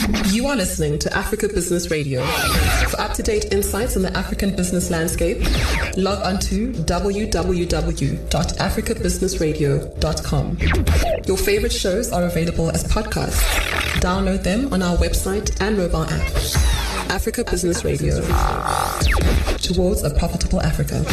You are listening to Africa Business Radio. For up-to-date insights on the African business landscape, log on to www.africabusinessradio.com. Your favorite shows are available as podcasts. Download them on our website and mobile app. Africa Business Radio. Towards a profitable Africa.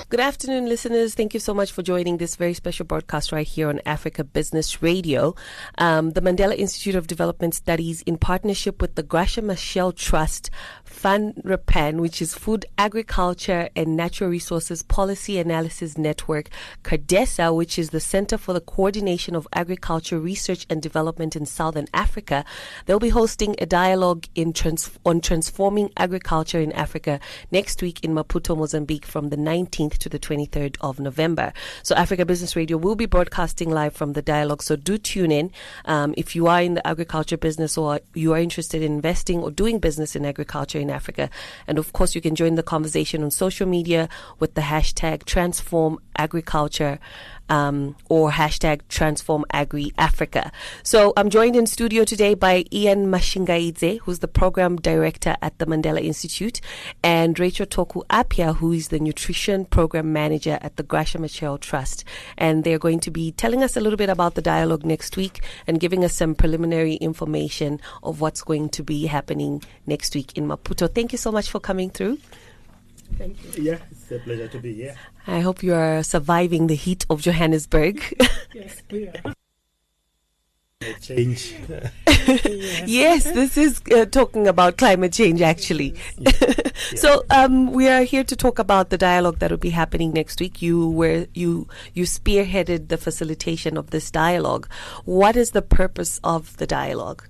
Good afternoon, listeners. Thank you so much for joining this very special broadcast right here on Africa Business Radio. The Mandela Institute of Development Studies, in partnership with the Graça Machel Trust, FANREPAN, which is Food, Agriculture and Natural Resources Policy Analysis Network, CARDESA, which is the Center for the Coordination of Agriculture Research and Development in Southern Africa, they'll be hosting a dialogue on transforming agriculture in Africa next week in Maputo, Mozambique, from the 19th to the 23rd of November. So Africa Business Radio will be broadcasting live from the dialogue, so do tune in. If you are in the agriculture business or you are interested in investing or doing business in agriculture in Africa. And of course, you can join the conversation on social media with the hashtag #TransformAgriculture or hashtag TransformAgriAfrica. So I'm joined in studio today by Ian Mashingaidze, who's the program director at the Mandela Institute, and Rachel Toku Apia, who is the nutrition program manager at the Graça Machel Trust. And they're going to be telling us a little bit about the dialogue next week and giving us some preliminary information of what's going to be happening next week in Maputo. Thank you so much for coming through. Thank you. Yeah, it's a pleasure to be here. I hope you are surviving the heat of Johannesburg. Yes, we are. Change. Yes, this is talking about climate change, actually. Yeah. So we are here to talk about the dialogue that will be happening next week. You spearheaded the facilitation of this dialogue. What is the purpose of the dialogue?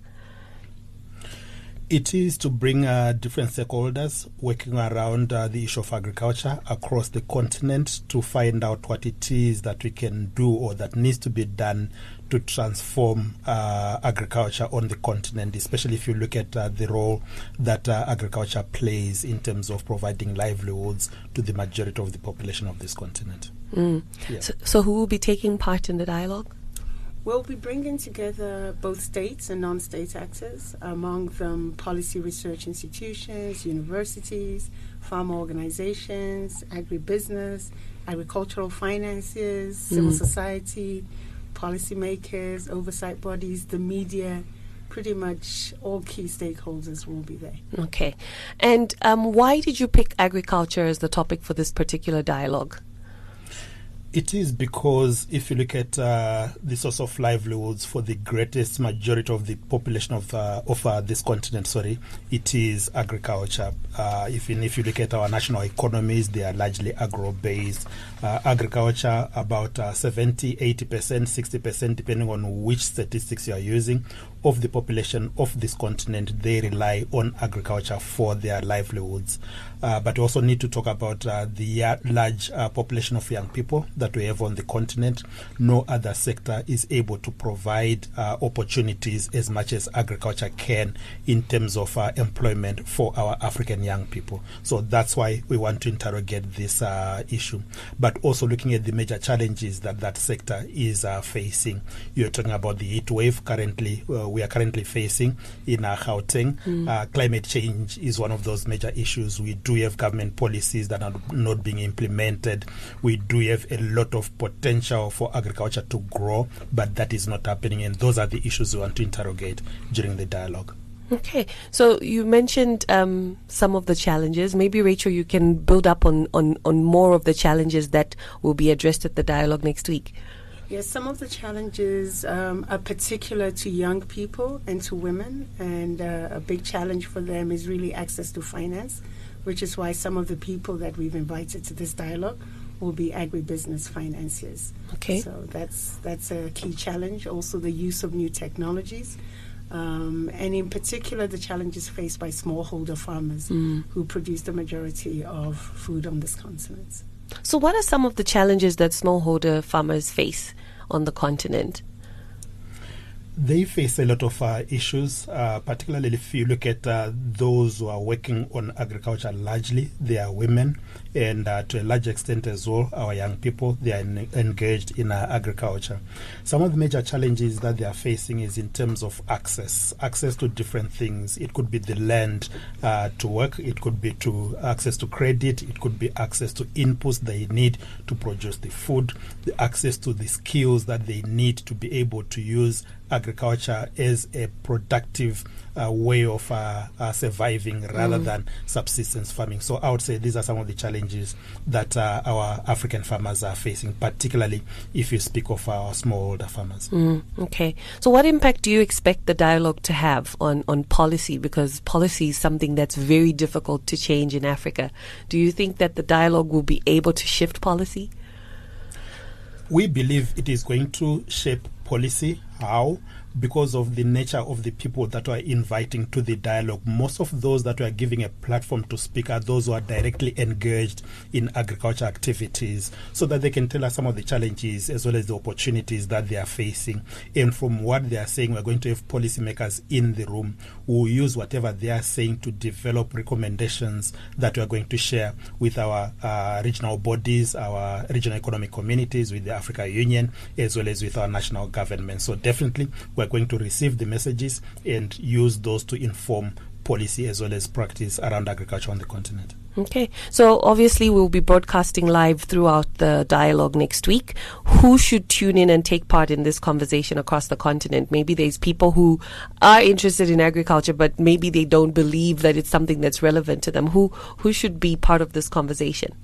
It is to bring different stakeholders working around the issue of agriculture across the continent to find out what it is that we can do or that needs to be done to transform agriculture on the continent, especially if you look at the role that agriculture plays in terms of providing livelihoods to the majority of the population of this continent. Yeah. So who will be taking part in the dialogue? We'll be bringing together both states and non-state actors, among them policy research institutions, universities, farm organizations, agribusiness, agricultural financiers, civil society, policymakers, oversight bodies, the media. Pretty much all key stakeholders will be there. Okay. And why did you pick agriculture as the topic for this particular dialogue? It is because if you look at the source of livelihoods for the greatest majority of the population of this continent, it is agriculture. If you look at our national economies, they are largely agro-based. Agriculture, about 70, 80%, 60%, depending on which statistics you are using, of the population of this continent, they rely on agriculture for their livelihoods. But we also need to talk about the large population of young people that we have on the continent. No other sector is able to provide opportunities as much as agriculture can in terms of employment for our African young people. So that's why we want to interrogate this issue. But also looking at the major challenges that sector is facing. You're talking about the heat wave we are currently facing in Gauteng. Climate change is one of those major issues. We do have government policies that are not being implemented. We do have a lot of potential for agriculture to grow, but that is not happening, and those are the issues we want to interrogate during the dialogue. Okay, so you mentioned some of the challenges. Maybe, Rachel, you can build up on more of the challenges that will be addressed at the dialogue next week. Yes, some of the challenges are particular to young people and to women, and a big challenge for them is really access to finance, which is why some of the people that we've invited to this dialogue will be agribusiness financiers. Okay. So that's a key challenge. Also the use of new technologies. And in particular, the challenges faced by smallholder farmers who produce the majority of food on this continent. So what are some of the challenges that smallholder farmers face on the continent? They face a lot of issues, particularly if you look at those who are working on agriculture. Largely, they are women, and to a large extent as well, our young people, they are engaged in agriculture. Some of the major challenges that they are facing is in terms of access to different things. It could be the land to work, it could be to access to credit, it could be access to inputs they need to produce the food, the access to the skills that they need to be able to use agriculture as a productive way of surviving rather than subsistence farming. So I would say these are some of the challenges that our African farmers are facing, particularly if you speak of our smallholder farmers. Okay. So what impact do you expect the dialogue to have on policy? Because policy is something that's very difficult to change in Africa. Do you think that the dialogue will be able to shift policy? We believe it is going to shape policy. How? Because of the nature of the people that we are inviting to the dialogue. Most of those that we are giving a platform to speak are those who are directly engaged in agriculture activities, so that they can tell us some of the challenges as well as the opportunities that they are facing. And from what they are saying, we're going to have policymakers in the room who will use whatever they are saying to develop recommendations that we are going to share with our regional bodies, our regional economic communities, with the Africa Union, as well as with our national government. So definitely we're going to receive the messages and use those to inform policy as well as practice around agriculture on the continent. Okay, so obviously we'll be broadcasting live throughout the dialogue next week. Who should tune in and take part in this conversation across the continent? Maybe there's people who are interested in agriculture, but maybe they don't believe that it's something that's relevant to them. Who should be part of this conversation?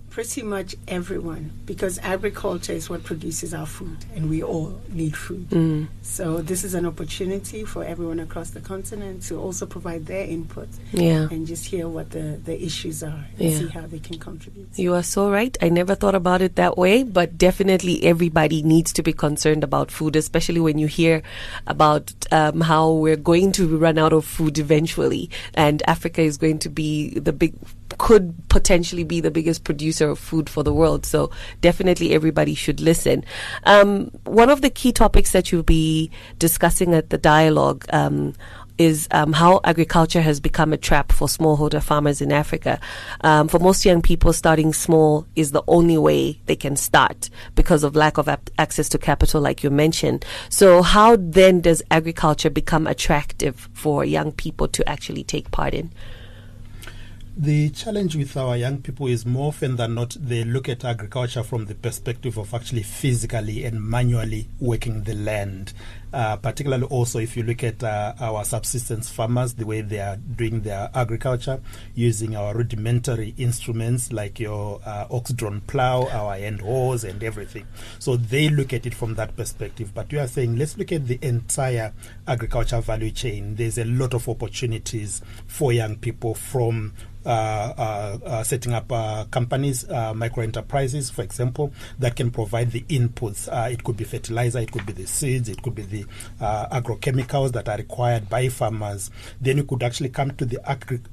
Pretty much everyone, because agriculture is what produces our food, and we all need food. So this is an opportunity for everyone across the continent to also provide their input and just hear what the issues are and see how they can contribute. You are so right. I never thought about it that way, but definitely everybody needs to be concerned about food, especially when you hear about how we're going to run out of food eventually, and Africa is going to be could potentially be the biggest producer of food for the world. So definitely everybody should listen. One of the key topics that you'll be discussing at the dialogue is how agriculture has become a trap for smallholder farmers in Africa. For most young people, starting small is the only way they can start because of lack of access to capital, like you mentioned. So how then does agriculture become attractive for young people to actually take part in? The challenge with our young people is more often than not, they look at agriculture from the perspective of actually physically and manually working the land. Particularly also if you look at our subsistence farmers, the way they are doing their agriculture, using our rudimentary instruments like your ox-drawn plow, our hand hoes and everything. So they look at it from that perspective. But we are saying, let's look at the entire agriculture value chain. There's a lot of opportunities for young people, from setting up companies, micro-enterprises, for example, that can provide the inputs. It could be fertilizer, it could be the seeds, it could be the agrochemicals that are required by farmers. Then you could actually come to the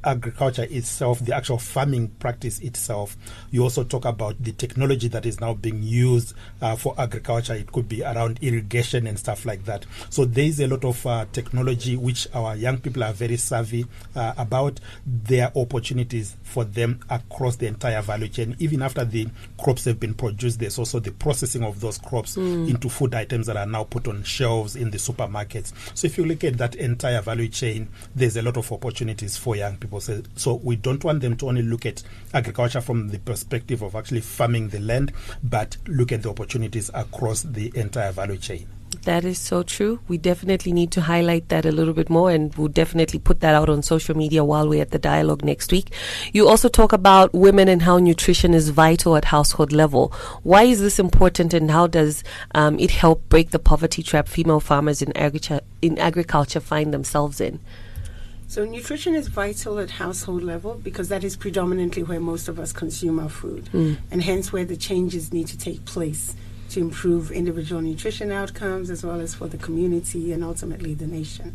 agriculture itself, the actual farming practice itself. You also talk about the technology that is now being used for agriculture. It could be around irrigation and stuff like that. So there is a lot of technology which our young people are very savvy about. There are opportunities for them across the entire value chain. Even after the crops have been produced, there's also the processing of those crops into food items that are now put on shelves in the supermarkets. So if you look at that entire value chain, there's a lot of opportunities for young people. So we don't want them to only look at agriculture from the perspective of actually farming the land, but look at the opportunities across the entire value chain. That is so true. We definitely need to highlight that a little bit more, and we'll definitely put that out on social media while we're at the dialogue next week. You also talk about women and how nutrition is vital at household level. Why is this important, and how does it help break the poverty trap female farmers in agriculture find themselves in? So nutrition is vital at household level because that is predominantly where most of us consume our food, and hence where the changes need to take place to improve individual nutrition outcomes as well as for the community and ultimately the nation.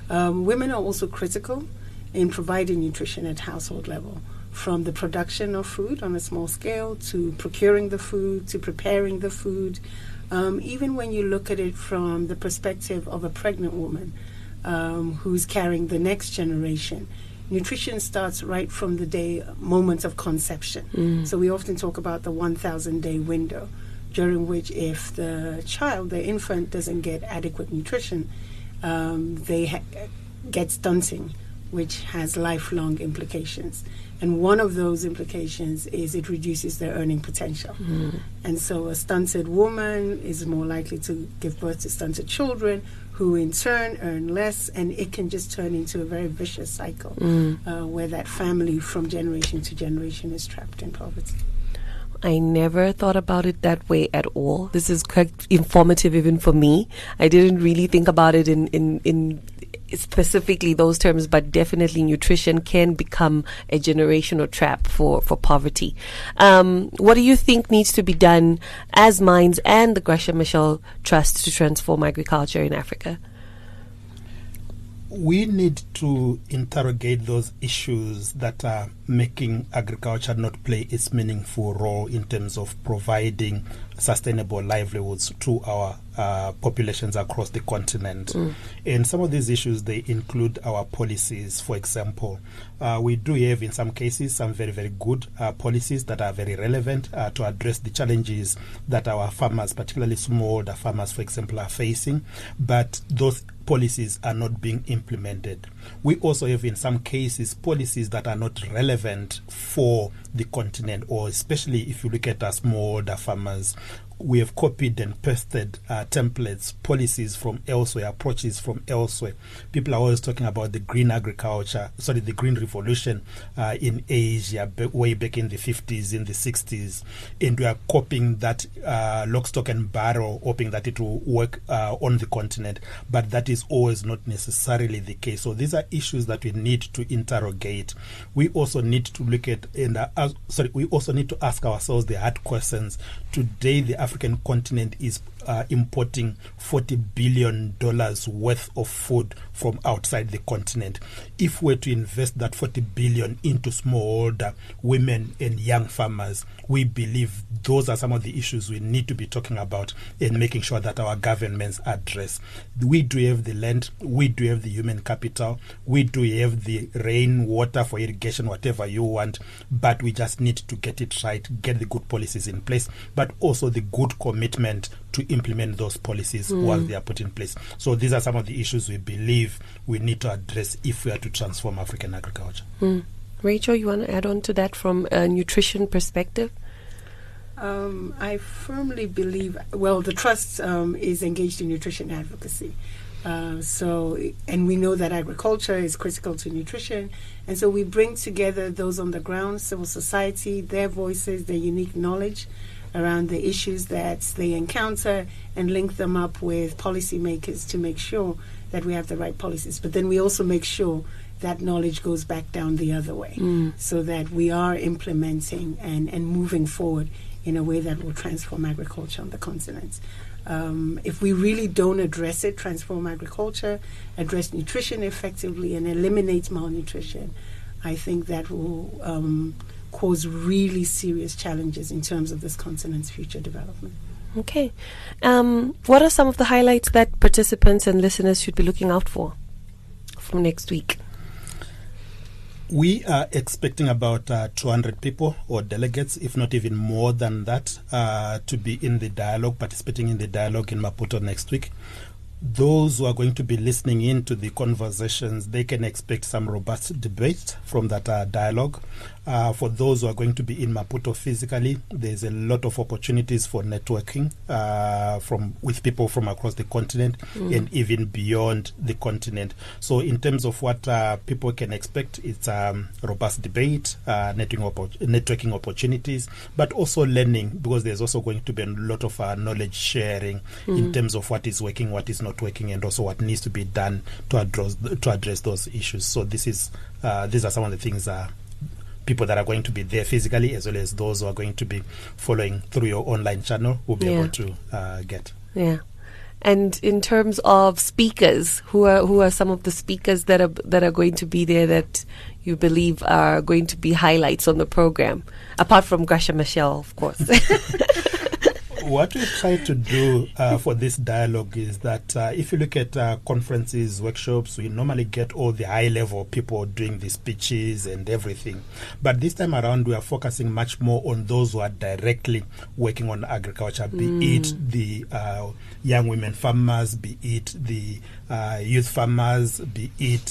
Women are also critical in providing nutrition at household level, from the production of food on a small scale to procuring the food to preparing the food, Even when you look at it from the perspective of a pregnant woman who's carrying the next generation, nutrition starts right from the moment of conception. So we often talk about the 1,000-day window, during which if the infant doesn't get adequate nutrition, they get stunting, which has lifelong implications. And one of those implications is it reduces their earning potential. And so a stunted woman is more likely to give birth to stunted children, who in turn earn less, and it can just turn into a very vicious cycle where that family from generation to generation is trapped in poverty. I never thought about it that way at all. This is quite informative even for me. I didn't really think about it in specifically those terms, but definitely nutrition can become a generational trap for poverty. What do you think needs to be done as Minds and the Gracia Machel Trust to transform agriculture in Africa? We need to interrogate those issues that are making agriculture not play its meaningful role in terms of providing sustainable livelihoods to our populations across the continent. And some of these issues, they include our policies. For example, we do have in some cases some very, very good policies that are very relevant to address the challenges that our farmers, particularly smallholder farmers, for example, are facing. But those policies are not being implemented. We also have in some cases policies that are not relevant for the continent, or especially if you look at our smallholder farmers. We have copied and pasted templates, policies from elsewhere, approaches from elsewhere. People are always talking about the green the green revolution in Asia, way back in the 50s, in the 60s. And we are copying that lock, stock and barrel, hoping that it will work on the continent. But that is always not necessarily the case. So these are issues that we need to interrogate. We also need to look at, we also need to ask ourselves the hard questions. Today, the African continent is importing $40 billion worth of food from outside the continent. If we're to invest that $40 billion into smallholder women and young farmers, we believe those are some of the issues we need to be talking about and making sure that our governments address. We do have the land, we do have the human capital, we do have the rain, water for irrigation, whatever you want, but we just need to get it right, get the good policies in place, but also the good commitment to implement those policies once they are put in place. So these are some of the issues we believe we need to address if we are to transform African agriculture. Rachel, you want to add on to that from a nutrition perspective? I firmly believe, the Trust is engaged in nutrition advocacy. And we know that agriculture is critical to nutrition. And so we bring together those on the ground, civil society, their voices, their unique knowledge around the issues that they encounter, and link them up with policymakers to make sure that we have the right policies. But then we also make sure that knowledge goes back down the other way, so that we are implementing and moving forward in a way that will transform agriculture on the continent. If we really don't address it, transform agriculture, address nutrition effectively, and eliminate malnutrition, I think that will cause really serious challenges in terms of this continent's future development. Okay. What are some of the highlights that participants and listeners should be looking out for from next week? We are expecting about 200 people or delegates, if not even more than that, to be in the dialogue, participating in the dialogue in Maputo next week. Those who are going to be listening in to the conversations, they can expect some robust debate from that dialogue. For those who are going to be in Maputo physically, there's a lot of opportunities for networking with people from across the continent and even beyond the continent. So in terms of what people can expect, it's robust debate, networking opportunities, but also learning, because there's also going to be a lot of knowledge sharing in terms of what is working, what is not working, and also what needs to be done to address those issues. So these are some of the things people that are going to be there physically, as well as those who are going to be following through your online channel, will be able to get. Yeah. And in terms of speakers, who are some of the speakers that are going to be there that you believe are going to be highlights on the program, apart from Gracia Machel, of course? What we've tried to do for this dialogue is that if you look at conferences, workshops, we normally get all the high-level people doing the speeches and everything. But this time around, we are focusing much more on those who are directly working on agriculture, be it the young women farmers, be it the youth farmers, be it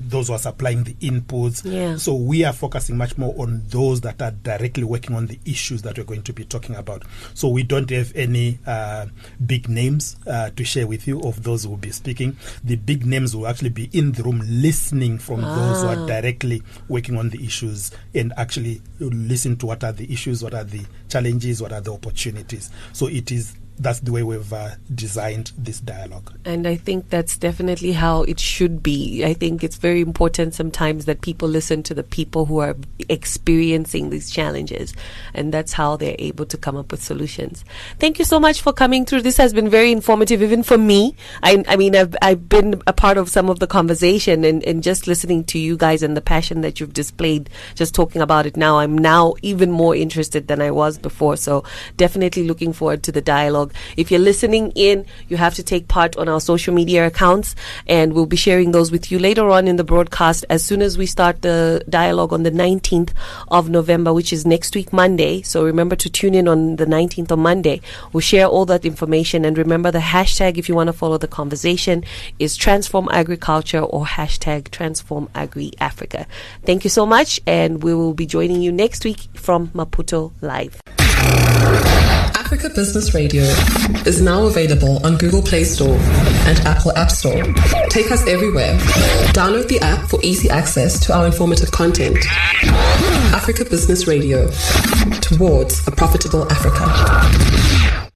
those who are supplying the inputs. Yeah. So we are focusing much more on those that are directly working on the issues that we're going to be talking about. So we don't have any big names to share with you of those who will be speaking. The big names will actually be in the room listening from those who are directly working on the issues and actually listen to what are the issues, what are the challenges, what are the opportunities. So that's the way we've designed this dialogue. And I think that's definitely how it should be. I think it's very important sometimes that people listen to the people who are experiencing these challenges, and that's how they're able to come up with solutions. Thank you so much for coming through. This has been very informative, even for me. I mean, I've been a part of some of the conversation, and just listening to you guys and the passion that you've displayed, just talking about it now, I'm now even more interested than I was before. So definitely looking forward to the dialogue. If you're listening in, you have to take part on our social media accounts, and we'll be sharing those with you later on in the broadcast as soon as we start the dialogue on the 19th of November, which is next week, Monday. So remember to tune in on the 19th on Monday. We'll share all that information, and remember the hashtag, if you want to follow the conversation, is Transform Agriculture or hashtag Transform Agri Africa. Thank you so much, and we will be joining you next week from Maputo Live. Africa Business Radio is now available on Google Play Store and Apple App Store. Take us everywhere. Download the app for easy access to our informative content. Africa Business Radio, towards a profitable Africa.